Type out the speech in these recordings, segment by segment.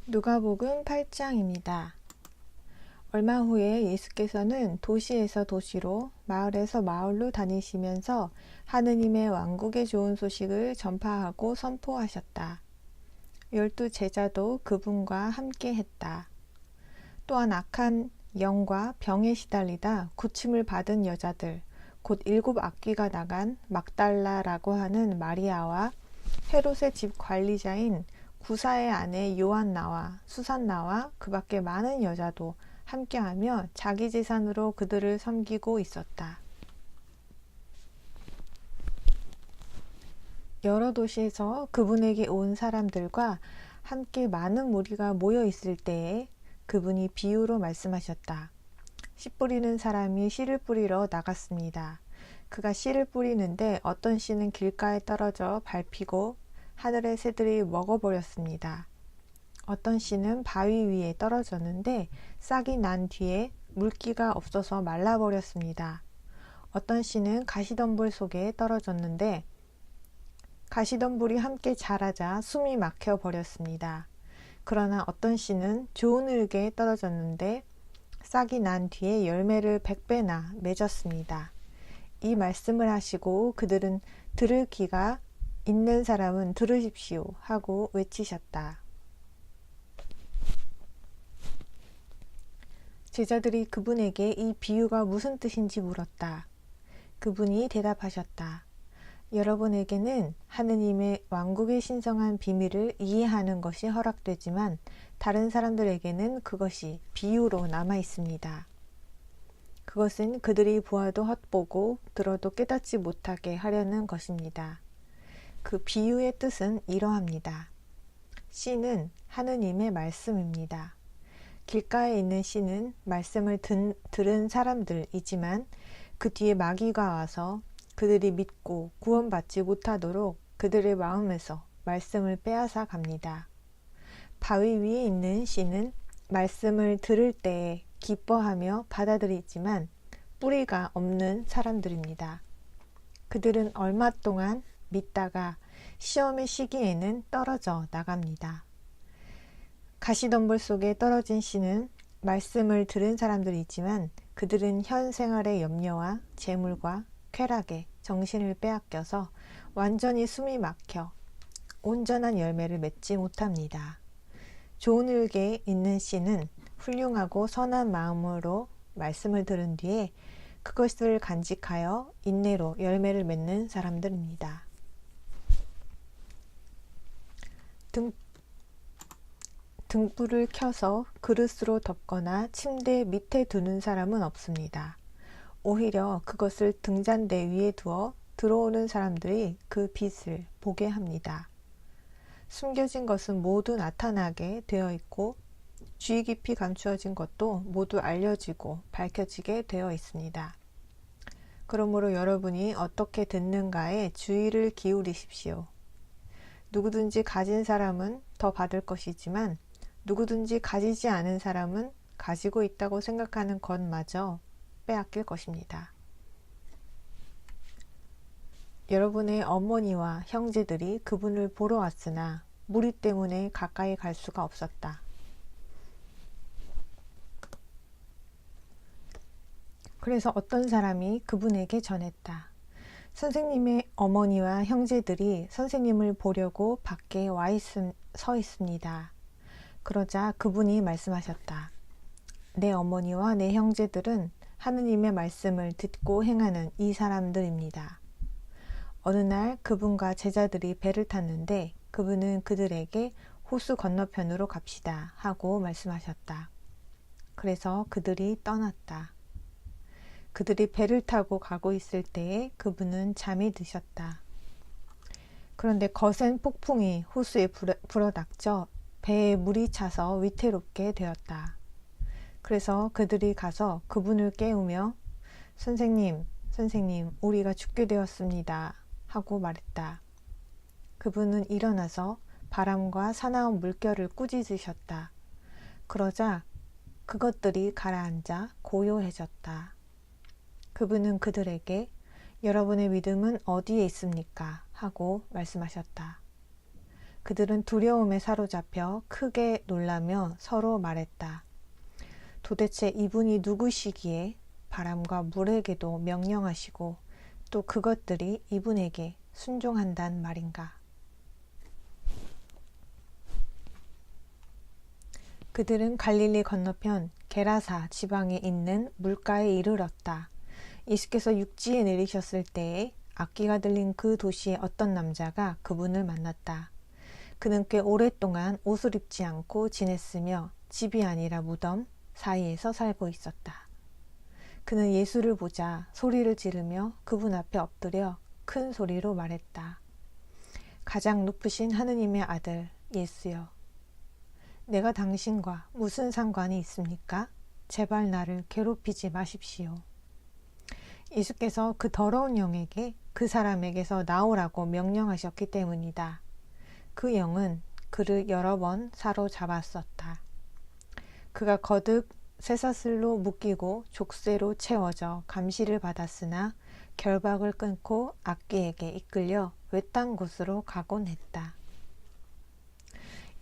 누가복음 8장입니다. 얼마 후에 예수께서는 도시에서 도시로 마을에서 마을로 다니시면서 하느님의 왕국의 좋은 소식을 전파하고 선포하셨다. 12 제자도 그분과 함께 했다. 또한 악한 영과 병에 시달리다 고침을 받은 여자들, 곧 7 악귀가 나간 막달라라고 하는 마리아와 헤롯의 집 관리자인 구사의 아내 요한나와 수산나와 그 밖에 많은 여자도 함께하며 자기 재산으로 그들을 섬기고 있었다. 여러 도시에서 그분에게 온 사람들과 함께 많은 무리가 모여 있을 때에 그분이 비유로 말씀하셨다. 씨 뿌리는 사람이 씨를 뿌리러 나갔습니다. 그가 씨를 뿌리는데 어떤 씨는 길가에 떨어져 밟히고 하늘의 새들이 먹어버렸습니다. 어떤 씨는 바위 위에 떨어졌는데 싹이 난 뒤에 물기가 없어서 말라버렸습니다. 어떤 씨는 가시덤불 속에 떨어졌는데 가시덤불이 함께 자라자 숨이 막혀버렸습니다. 그러나 어떤 씨는 좋은 흙에 떨어졌는데 싹이 난 뒤에 열매를 100배나 맺었습니다. 이 말씀을 하시고 그들은 들을 귀가 있는 사람은 들으십시오 하고 외치셨다. 제자들이 그분에게 이 비유가 무슨 뜻인지 물었다. 그분이 대답하셨다. 여러분에게는 하느님의 왕국의 신성한 비밀을 이해하는 것이 허락되지만 다른 사람들에게는 그것이 비유로 남아 있습니다. 그것은 그들이 보아도 헛보고 들어도 깨닫지 못하게 하려는 것입니다. 그 비유의 뜻은 이러합니다. 씨는 하느님의 말씀입니다. 길가에 있는 씨는 말씀을 들은 사람들이지만 그 뒤에 마귀가 와서 그들이 믿고 구원받지 못하도록 그들의 마음에서 말씀을 빼앗아 갑니다. 바위 위에 있는 씨는 말씀을 들을 때에 기뻐하며 받아들이지만 뿌리가 없는 사람들입니다. 그들은 얼마 동안 믿다가 시험의 시기에는 떨어져 나갑니다. 가시덤불 속에 떨어진 씨는 말씀을 들은 사람들이지만 그들은 현 생활의 염려와 재물과 쾌락에 정신을 빼앗겨서 완전히 숨이 막혀 온전한 열매를 맺지 못합니다. 좋은 흙에 있는 씨는 훌륭하고 선한 마음으로 말씀을 들은 뒤에 그것을 간직하여 인내로 열매를 맺는 사람들입니다. 등불을 켜서 그릇으로 덮거나 침대 밑에 두는 사람은 없습니다. 오히려 그것을 등잔대 위에 두어 들어오는 사람들이 그 빛을 보게 합니다. 숨겨진 것은 모두 나타나게 되어 있고 주의 깊이 감추어진 것도 모두 알려지고 밝혀지게 되어 있습니다. 그러므로 여러분이 어떻게 듣는가에 주의를 기울이십시오. 누구든지 가진 사람은 더 받을 것이지만 누구든지 가지지 않은 사람은 가지고 있다고 생각하는 것마저 빼앗길 것입니다. 여러분의 어머니와 형제들이 그분을 보러 왔으나 무리 때문에 가까이 갈 수가 없었다. 그래서 어떤 사람이 그분에게 전했다. 선생님의 어머니와 형제들이 선생님을 보려고 밖에 서 있습니다. 그러자 그분이 말씀하셨다. 내 어머니와 내 형제들은 하느님의 말씀을 듣고 행하는 이 사람들입니다. 어느 날 그분과 제자들이 배를 탔는데 그분은 그들에게 호수 건너편으로 갑시다 하고 말씀하셨다. 그래서 그들이 떠났다. 그들이 배를 타고 가고 있을 때에 그분은 잠이 드셨다. 그런데 거센 폭풍이 호수에 불어닥쳐 배에 물이 차서 위태롭게 되었다. 그래서 그들이 가서 그분을 깨우며 선생님, 우리가 죽게 되었습니다 하고 말했다. 그분은 일어나서 바람과 사나운 물결을 꾸짖으셨다. 그러자 그것들이 가라앉아 고요해졌다. 그분은 그들에게 여러분의 믿음은 어디에 있습니까? 하고 말씀하셨다. 그들은 두려움에 사로잡혀 크게 놀라며 서로 말했다. 도대체 이분이 누구시기에 바람과 물에게도 명령하시고 또 그것들이 이분에게 순종한단 말인가. 그들은 갈릴리 건너편 게라사 지방에 있는 물가에 이르렀다. 예수께서 육지에 내리셨을 때에 악기가 들린 그 도시의 어떤 남자가 그분을 만났다. 그는 꽤 오랫동안 옷을 입지 않고 지냈으며 집이 아니라 무덤 사이에서 살고 있었다. 그는 예수를 보자 소리를 지르며 그분 앞에 엎드려 큰 소리로 말했다. 가장 높으신 하느님의 아들 예수여, 내가 당신과 무슨 상관이 있습니까? 제발 나를 괴롭히지 마십시오. 예수께서 그 더러운 영에게 그 사람에게서 나오라고 명령하셨기 때문이다. 그 영은 그를 여러 번 사로잡았었다. 그가 거듭 쇠사슬로 묶이고 족쇄로 채워져 감시를 받았으나 결박을 끊고 악귀에게 이끌려 외딴 곳으로 가곤 했다.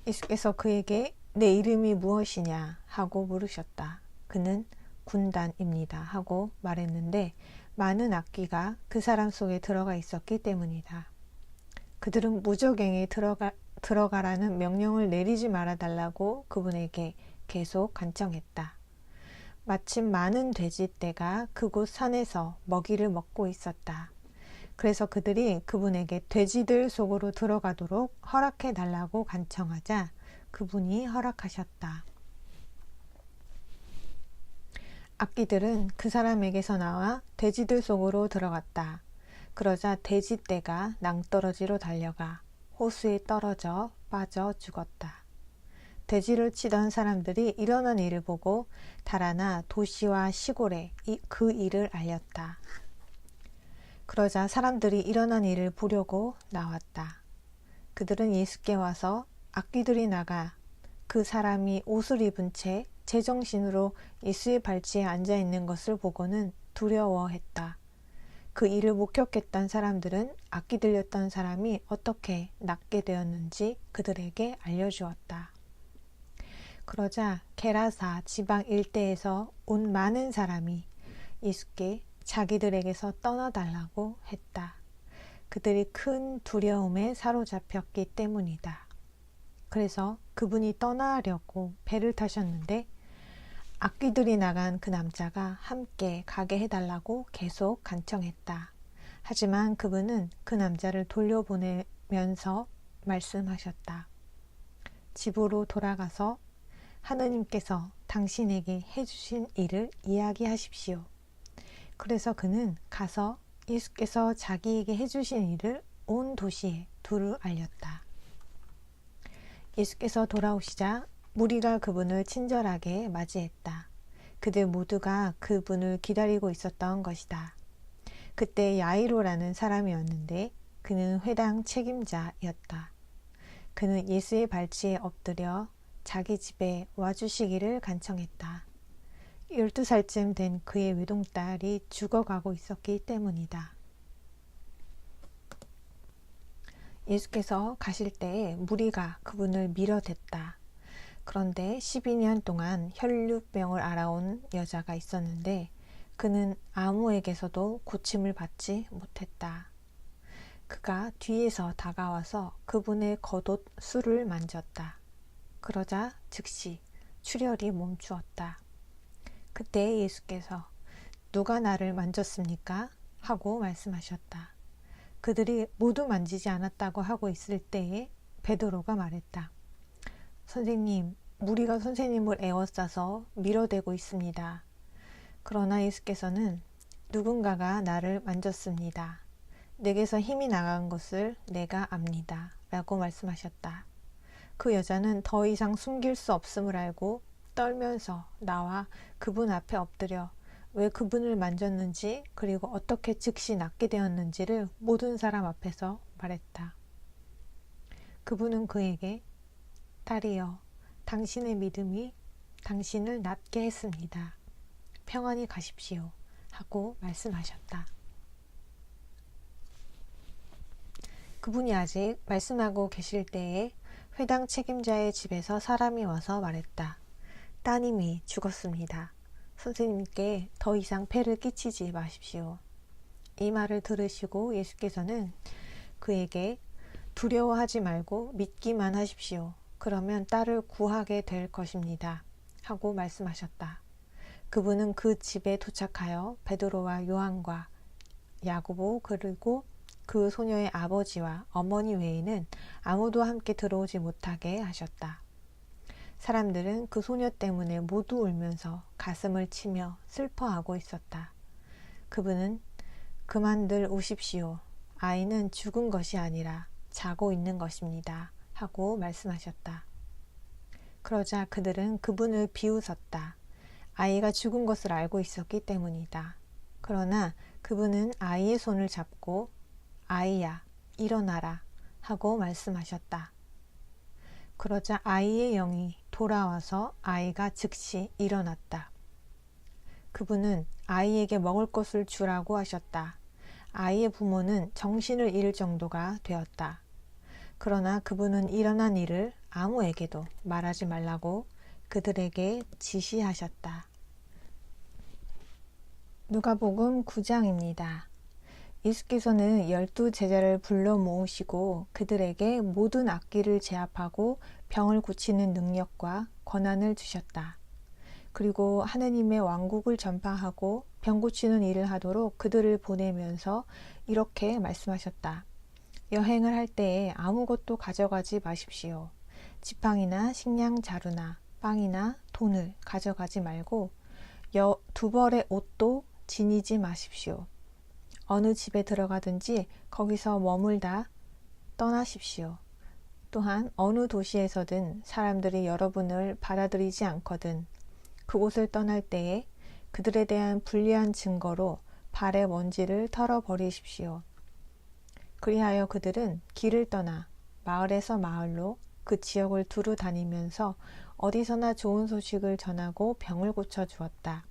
예수께서 그에게 내 이름이 무엇이냐 하고 물으셨다. 그는 군단입니다 하고 말했는데 많은 악귀가 그 사람 속에 들어가 있었기 때문이다. 그들은 무저갱에 들어가라는 명령을 내리지 말아달라고 그분에게 계속 간청했다. 마침 많은 돼지떼가 그곳 산에서 먹이를 먹고 있었다. 그래서 그들이 그분에게 돼지들 속으로 들어가도록 허락해 달라고 간청하자 그분이 허락하셨다. 악귀들은 그 사람에게서 나와 돼지들 속으로 들어갔다. 그러자 돼지떼가 낭떠러지로 달려가 호수에 떨어져 빠져 죽었다. 돼지를 치던 사람들이 일어난 일을 보고 달아나 도시와 시골에 그 일을 알렸다. 그러자 사람들이 일어난 일을 보려고 나왔다. 그들은 예수께 와서 악귀들이 나가 그 사람이 옷을 입은 채 제정신으로 예수의 발치에 앉아 있는 것을 보고는 두려워했다. 그 일을 목격했던 사람들은 악귀 들렸던 사람이 어떻게 낫게 되었는지 그들에게 알려주었다. 그러자 게라사 지방 일대에서 온 많은 사람이 예수께 자기들에게서 떠나달라고 했다. 그들이 큰 두려움에 사로잡혔기 때문이다. 그래서 그분이 떠나려고 배를 타셨는데 악귀들이 나간 그 남자가 함께 가게 해달라고 계속 간청했다. 하지만 그분은 그 남자를 돌려보내면서 말씀하셨다. 집으로 돌아가서 하느님께서 당신에게 해주신 일을 이야기하십시오. 그래서 그는 가서 예수께서 자기에게 해주신 일을 온 도시에 두루 알렸다. 예수께서 돌아오시자 무리가 그분을 친절하게 맞이했다. 그들 모두가 그분을 기다리고 있었던 것이다. 그때 야이로라는 사람이었는데 그는 회당 책임자였다. 그는 예수의 발치에 엎드려 자기 집에 와주시기를 간청했다. 12살쯤 된 그의 외동딸이 죽어가고 있었기 때문이다. 예수께서 가실 때에 무리가 그분을 밀어댔다. 그런데 12년 동안 혈류병을 앓아온 여자가 있었는데 그는 아무에게서도 고침을 받지 못했다. 그가 뒤에서 다가와서 그분의 겉옷 술을 만졌다. 그러자 즉시 출혈이 멈추었다. 그때 예수께서 누가 나를 만졌습니까? 하고 말씀하셨다. 그들이 모두 만지지 않았다고 하고 있을 때에 베드로가 말했다. 선생님, 무리가 선생님을 에워싸서 밀어대고 있습니다. 그러나 예수께서는 누군가가 나를 만졌습니다. 내게서 힘이 나간 것을 내가 압니다. 라고 말씀하셨다. 그 여자는 더 이상 숨길 수 없음을 알고 떨면서 나와 그분 앞에 엎드려 왜 그분을 만졌는지 그리고 어떻게 즉시 낫게 되었는지를 모든 사람 앞에서 말했다. 그분은 그에게 딸이여, 당신의 믿음이 당신을 낫게 했습니다. 평안히 가십시오. 하고 말씀하셨다. 그분이 아직 말씀하고 계실 때에 회당 책임자의 집에서 사람이 와서 말했다. 따님이 죽었습니다. 선생님께 더 이상 폐를 끼치지 마십시오. 이 말을 들으시고 예수께서는 그에게 두려워하지 말고 믿기만 하십시오. 그러면 딸을 구하게 될 것입니다. 하고 말씀하셨다. 그분은 그 집에 도착하여 베드로와 요한과 야고보 그리고 그 소녀의 아버지와 어머니 외에는 아무도 함께 들어오지 못하게 하셨다. 사람들은 그 소녀 때문에 모두 울면서 가슴을 치며 슬퍼하고 있었다. 그분은 그만들 우십시오. 아이는 죽은 것이 아니라 자고 있는 것입니다. 하고 말씀하셨다. 그러자 그들은 그분을 비웃었다. 아이가 죽은 것을 알고 있었기 때문이다. 그러나 그분은 아이의 손을 잡고 아이야, 일어나라 하고 말씀하셨다. 그러자 아이의 영이 돌아와서 아이가 즉시 일어났다. 그분은 아이에게 먹을 것을 주라고 하셨다. 아이의 부모는 정신을 잃을 정도가 되었다. 그러나 그분은 일어난 일을 아무에게도 말하지 말라고 그들에게 지시하셨다. 누가복음 9장입니다. 예수께서는 12제자를 불러 모으시고 그들에게 모든 악기를 제압하고 병을 고치는 능력과 권한을 주셨다. 그리고 하느님의 왕국을 전파하고 병 고치는 일을 하도록 그들을 보내면서 이렇게 말씀하셨다. 여행을 할 때에 아무것도 가져가지 마십시오. 지팡이나 식량 자루나 빵이나 돈을 가져가지 말고 두 벌의 옷도 지니지 마십시오. 어느 집에 들어가든지 거기서 머물다 떠나십시오. 또한 어느 도시에서든 사람들이 여러분을 받아들이지 않거든 그곳을 떠날 때에 그들에 대한 불리한 증거로 발의 먼지를 털어버리십시오. 그리하여 그들은 길을 떠나 마을에서 마을로 그 지역을 두루 다니면서 어디서나 좋은 소식을 전하고 병을 고쳐주었다.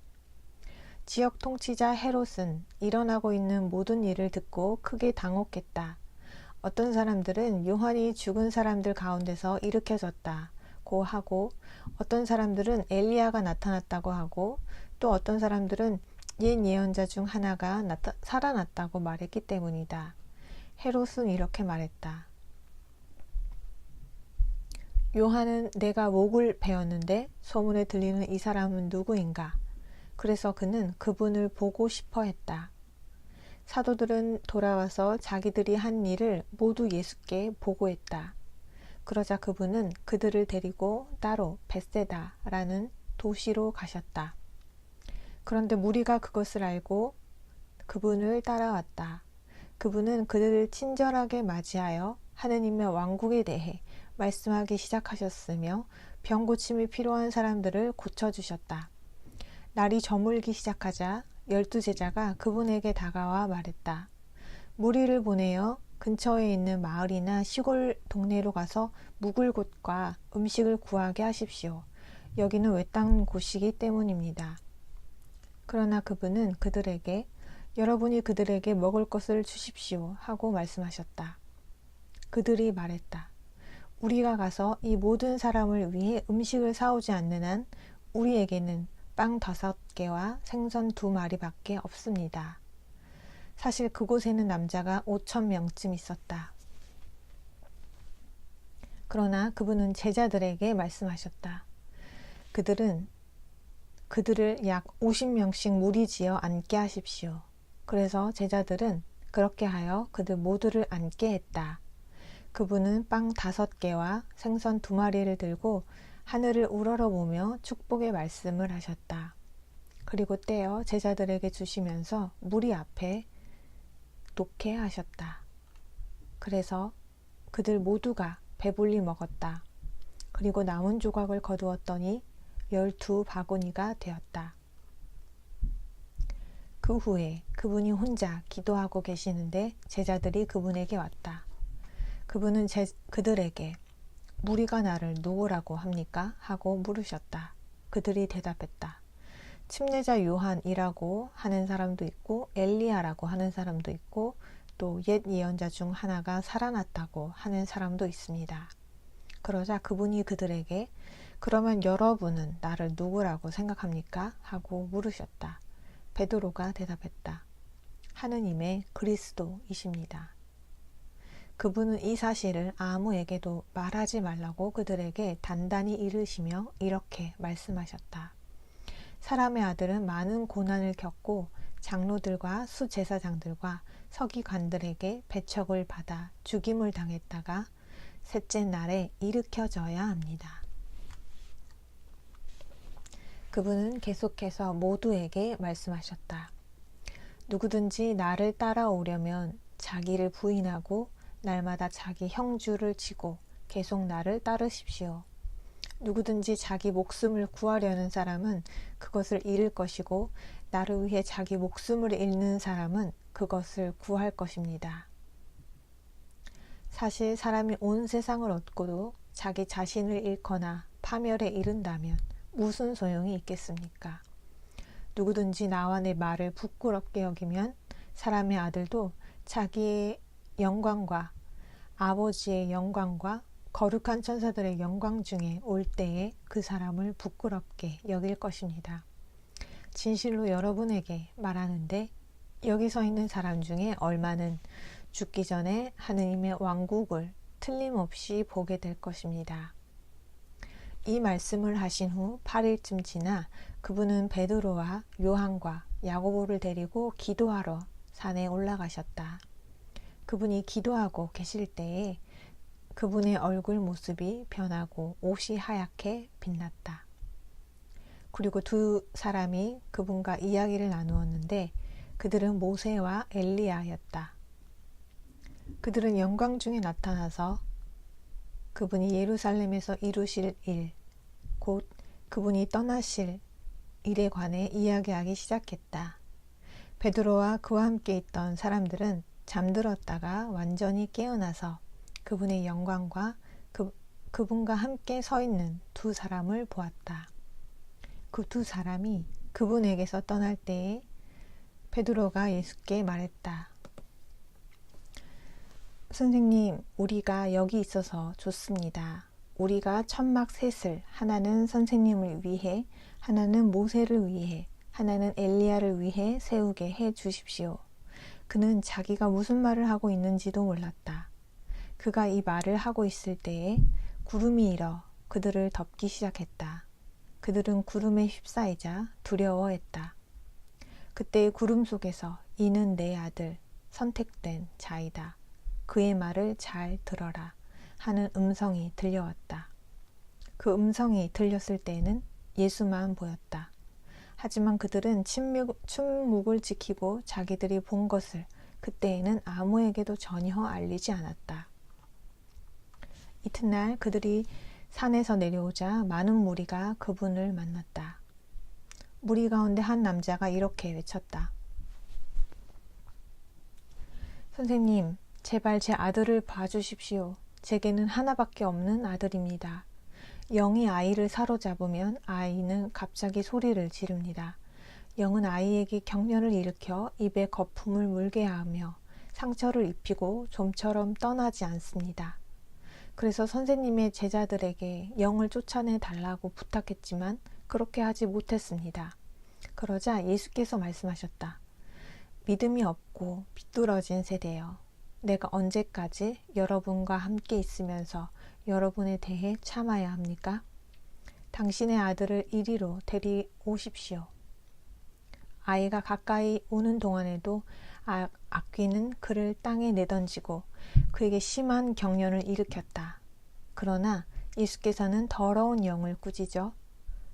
지역 통치자 헤롯은 일어나고 있는 모든 일을 듣고 크게 당혹했다. 어떤 사람들은 요한이 죽은 사람들 가운데서 일으켜졌다고 하고 어떤 사람들은 엘리야가 나타났다고 하고 또 어떤 사람들은 옛 예언자 중 하나가 살아났다고 말했기 때문이다. 헤롯은 이렇게 말했다. 요한은 내가 목을 베었는데 소문에 들리는 이 사람은 누구인가? 그래서 그는 그분을 보고 싶어 했다. 사도들은 돌아와서 자기들이 한 일을 모두 예수께 보고했다. 그러자 그분은 그들을 데리고 따로 벳세다라는 도시로 가셨다. 그런데 무리가 그것을 알고 그분을 따라왔다. 그분은 그들을 친절하게 맞이하여 하느님의 왕국에 대해 말씀하기 시작하셨으며 병 고침이 필요한 사람들을 고쳐주셨다. 날이 저물기 시작하자 12제자가 그분에게 다가와 말했다. 무리를 보내어 근처에 있는 마을이나 시골 동네로 가서 묵을 곳과 음식을 구하게 하십시오. 여기는 외딴 곳이기 때문입니다. 그러나 그분은 그들에게 여러분이 그들에게 먹을 것을 주십시오 하고 말씀하셨다. 그들이 말했다. 우리가 가서 이 모든 사람을 위해 음식을 사오지 않는 한 우리에게는 빵 5개와 생선 2마리밖에 없습니다. 사실 그곳에는 남자가 5,000명쯤 있었다. 그러나 그분은 제자들에게 말씀하셨다. 그들을 약 50명씩 무리지어 앉게 하십시오. 그래서 제자들은 그렇게 하여 그들 모두를 앉게 했다. 그분은 빵 5개와 생선 2마리를 들고 하늘을 우러러보며 축복의 말씀을 하셨다. 그리고 떼어 제자들에게 주시면서 무리 앞에 놓게 하셨다. 그래서 그들 모두가 배불리 먹었다. 그리고 남은 조각을 거두었더니 12바구니가 되었다. 그 후에 그분이 혼자 기도하고 계시는데 제자들이 그분에게 왔다. 그분은 그들에게 무리가 나를 누구라고 합니까? 하고 물으셨다. 그들이 대답했다. 침례자 요한이라고 하는 사람도 있고 엘리야라고 하는 사람도 있고 또 옛 예언자 중 하나가 살아났다고 하는 사람도 있습니다. 그러자 그분이 그들에게 그러면 여러분은 나를 누구라고 생각합니까? 하고 물으셨다. 베드로가 대답했다. 하느님의 그리스도이십니다. 그분은 이 사실을 아무에게도 말하지 말라고 그들에게 단단히 이르시며 이렇게 말씀하셨다. 사람의 아들은 많은 고난을 겪고 장로들과 수제사장들과 서기관들에게 배척을 받아 죽임을 당했다가 셋째 날에 일으켜져야 합니다. 그분은 계속해서 모두에게 말씀하셨다. 누구든지 나를 따라오려면 자기를 부인하고 날마다 자기 형주를 지고 계속 나를 따르십시오. 누구든지 자기 목숨을 구하려는 사람은 그것을 잃을 것이고 나를 위해 자기 목숨을 잃는 사람은 그것을 구할 것입니다. 사실 사람이 온 세상을 얻고도 자기 자신을 잃거나 파멸에 이른다면 무슨 소용이 있겠습니까? 누구든지 나와 내 말을 부끄럽게 여기면 사람의 아들도 자기의 영광과 아버지의 영광과 거룩한 천사들의 영광 중에 올 때에 그 사람을 부끄럽게 여길 것입니다. 진실로 여러분에게 말하는데 여기 서 있는 사람 중에 얼마는 죽기 전에 하느님의 왕국을 틀림없이 보게 될 것입니다. 이 말씀을 하신 후 8일쯤 지나 그분은 베드로와 요한과 야고보를 데리고 기도하러 산에 올라가셨다. 그분이 기도하고 계실 때에 그분의 얼굴 모습이 변하고 옷이 하얗게 빛났다. 그리고 두 사람이 그분과 이야기를 나누었는데 그들은 모세와 엘리야였다. 그들은 영광 중에 나타나서 그분이 예루살렘에서 이루실 일, 곧 그분이 떠나실 일에 관해 이야기하기 시작했다. 베드로와 그와 함께 있던 사람들은 잠들었다가 완전히 깨어나서 그분의 영광과 그분과 함께 서 있는 두 사람을 보았다. 그 두 사람이 그분에게서 떠날 때에 베드로가 예수께 말했다. 선생님, 우리가 여기 있어서 좋습니다. 우리가 천막 셋을 하나는 선생님을 위해, 하나는 모세를 위해, 하나는 엘리야를 위해 세우게 해 주십시오. 그는 자기가 무슨 말을 하고 있는지도 몰랐다. 그가 이 말을 하고 있을 때에 구름이 일어 그들을 덮기 시작했다. 그들은 구름에 휩싸이자 두려워했다. 그때의 구름 속에서 이는 내 아들, 선택된 자이다. 그의 말을 잘 들어라 하는 음성이 들려왔다. 그 음성이 들렸을 때에는 예수만 보였다. 하지만 그들은 침묵을 지키고 자기들이 본 것을 그때에는 아무에게도 전혀 알리지 않았다. 이튿날 그들이 산에서 내려오자 많은 무리가 그분을 만났다. 무리 가운데 한 남자가 이렇게 외쳤다. 선생님, 제발 제 아들을 봐주십시오. 제게는 하나밖에 없는 아들입니다. 영이 아이를 사로잡으면 아이는 갑자기 소리를 지릅니다. 영은 아이에게 경련을 일으켜 입에 거품을 물게 하며 상처를 입히고 좀처럼 떠나지 않습니다. 그래서 선생님의 제자들에게 영을 쫓아내 달라고 부탁했지만 그렇게 하지 못했습니다. 그러자 예수께서 말씀하셨다. 믿음이 없고 비뚤어진 세대여. 내가 언제까지 여러분과 함께 있으면서 여러분에 대해 참아야 합니까? 당신의 아들을 이리로 데려오십시오. 아이가 가까이 오는 동안에도 악귀는 그를 땅에 내던지고 그에게 심한 경련을 일으켰다. 그러나 예수께서는 더러운 영을 꾸짖어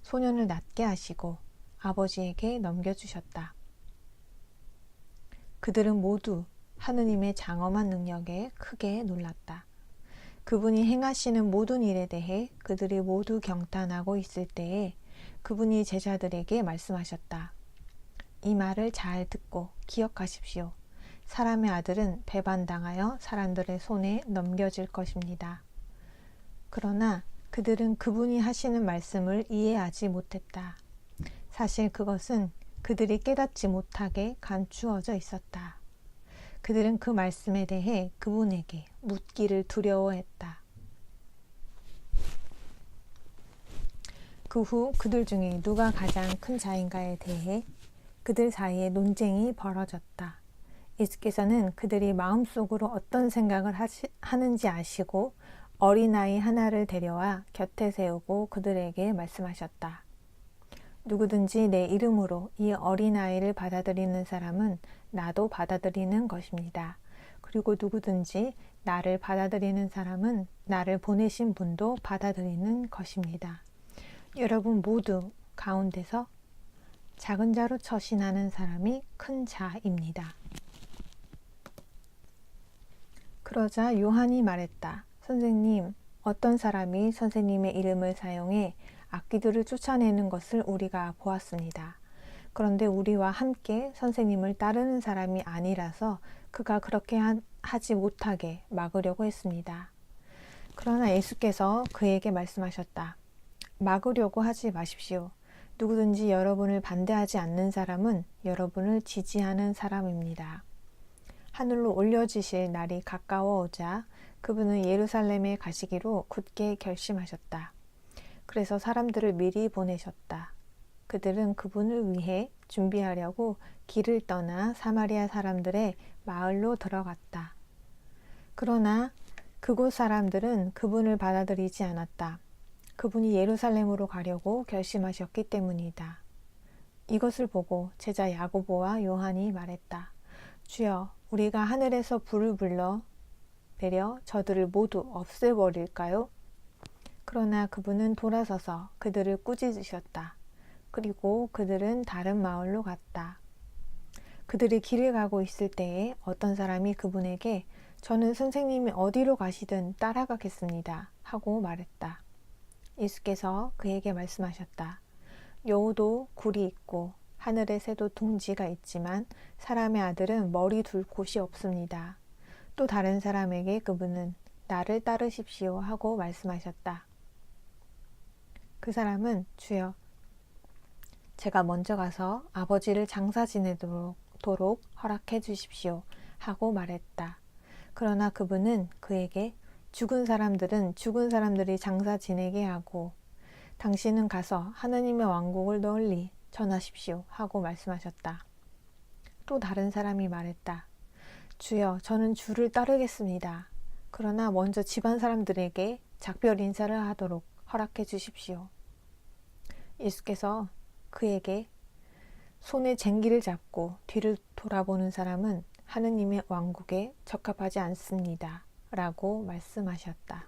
소년을 낫게 하시고 아버지에게 넘겨주셨다. 그들은 모두 하느님의 장엄한 능력에 크게 놀랐다. 그분이 행하시는 모든 일에 대해 그들이 모두 경탄하고 있을 때에 그분이 제자들에게 말씀하셨다. 이 말을 잘 듣고 기억하십시오. 사람의 아들은 배반당하여 사람들의 손에 넘겨질 것입니다. 그러나 그들은 그분이 하시는 말씀을 이해하지 못했다. 사실 그것은 그들이 깨닫지 못하게 감추어져 있었다. 그들은 그 말씀에 대해 그분에게 묻기를 두려워했다. 그 후 그들 중에 누가 가장 큰 자인가에 대해 그들 사이에 논쟁이 벌어졌다. 예수께서는 그들이 마음속으로 어떤 생각을 하는지 아시고 어린아이 하나를 데려와 곁에 세우고 그들에게 말씀하셨다. 누구든지 내 이름으로 이 어린아이를 받아들이는 사람은 나도 받아들이는 것입니다. 그리고 누구든지 나를 받아들이는 사람은 나를 보내신 분도 받아들이는 것입니다. 여러분 모두 가운데서 작은 자로 처신하는 사람이 큰 자입니다. 그러자 요한이 말했다. 선생님, 어떤 사람이 선생님의 이름을 사용해 악귀들을 쫓아내는 것을 우리가 보았습니다. 그런데 우리와 함께 선생님을 따르는 사람이 아니라서 그가 그렇게 하지 못하게 막으려고 했습니다. 그러나 예수께서 그에게 말씀하셨다. 막으려고 하지 마십시오. 누구든지 여러분을 반대하지 않는 사람은 여러분을 지지하는 사람입니다. 하늘로 올려지실 날이 가까워오자 그분은 예루살렘에 가시기로 굳게 결심하셨다. 그래서 사람들을 미리 보내셨다. 그들은 그분을 위해 준비하려고 길을 떠나 사마리아 사람들의 마을로 들어갔다. 그러나 그곳 사람들은 그분을 받아들이지 않았다. 그분이 예루살렘으로 가려고 결심하셨기 때문이다. 이것을 보고 제자 야고보와 요한이 말했다. 주여, 우리가 하늘에서 불을 불러 내려 저들을 모두 없애버릴까요? 그러나 그분은 돌아서서 그들을 꾸짖으셨다. 그리고 그들은 다른 마을로 갔다. 그들이 길을 가고 있을 때에 어떤 사람이 그분에게 저는 선생님이 어디로 가시든 따라가겠습니다 하고 말했다. 예수께서 그에게 말씀하셨다. 여우도 굴이 있고 하늘의 새도 둥지가 있지만 사람의 아들은 머리 둘 곳이 없습니다. 또 다른 사람에게 그분은 나를 따르십시오 하고 말씀하셨다. 그 사람은 주여, 제가 먼저 가서 아버지를 장사 지내도록 허락해 주십시오 하고 말했다. 그러나 그분은 그에게 죽은 사람들은 죽은 사람들이 장사 지내게 하고 당신은 가서 하느님의 왕국을 널리 전하십시오 하고 말씀하셨다. 또 다른 사람이 말했다. 주여, 저는 주를 따르겠습니다. 그러나 먼저 집안 사람들에게 작별 인사를 하도록 허락해 주십시오. 예수께서 그에게 손에 쟁기를 잡고 뒤를 돌아보는 사람은 하느님의 왕국에 적합하지 않습니다 라고 말씀하셨다.